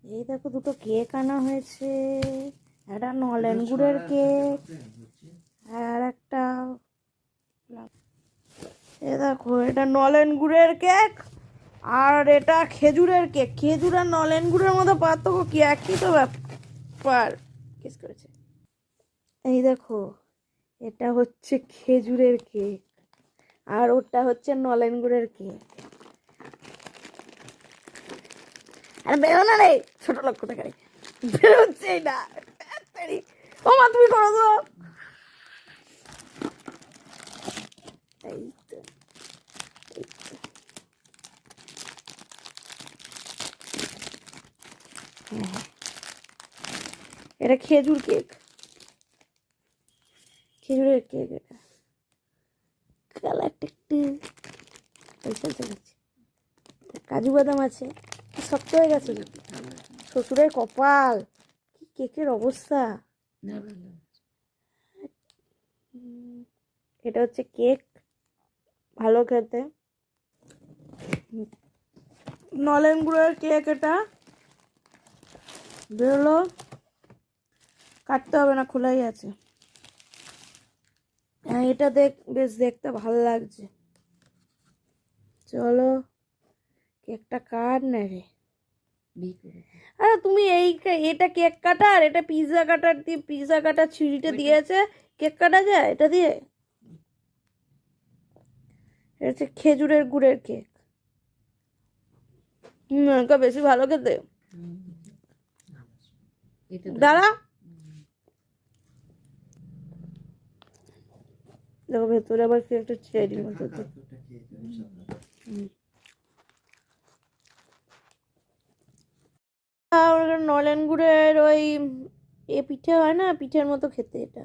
এই দেখো দুটো কেক আনা হয়েছে, একটা নলেন গুড়ের কেক আর একটা, এ দেখো এটা নলেন গুড়ের কেক আর এটা খেজুরের কেক। খেজুর আর নলেন গুড়ের মধ্যে পার্থক্য কি? একই তো ব্যাপার। কিস করেছে। এই দেখো এটা হচ্ছে খেজুরের কেক আর ওটা হচ্ছে নলেন গুড়ের কেক। আর বেরো না রে ছোট লোক কোথাকারে, বেরোচ্ছেই না। ও মা তুমি করো তো। এই তো, এই তো। হ্যাঁ, এটা খেজুর কেক, খেজুরের কেক। এটা কালারটা একটু পয়সা চালাচ্ছে, কাজু বাদাম আছে, শক্ত হয়ে গেছে। শ্বশুরের কপাল, কি কেকের অবস্থা। এটা হচ্ছে কেক, ভালো খেতে, নলেন গুড়ের কেক। এটা বেরোলো, কাটতে হবে না, খোলাই আছে। হ্যাঁ এটা বেশ দেখতে ভালো লাগছে। চলো কেকটা কাট না রে। আরে তুমি এটা কেক কাটার, এটা পিৎজা কাটার দিয়ে, পিৎজা কাটার ছুরিটা দিয়েছে, কেক কাটা যায় এটা দিয়ে? এটা হচ্ছে খেজুরের গুড়ের কেক। এটা বেশি ভালো খেতে। দাঁড়া, দেখো ভেতরে আবার কি একটা চেরি মতো। নলেন গুড়ের ওই এ পিঠে হয় না, পিঠের মতো খেতে এটা।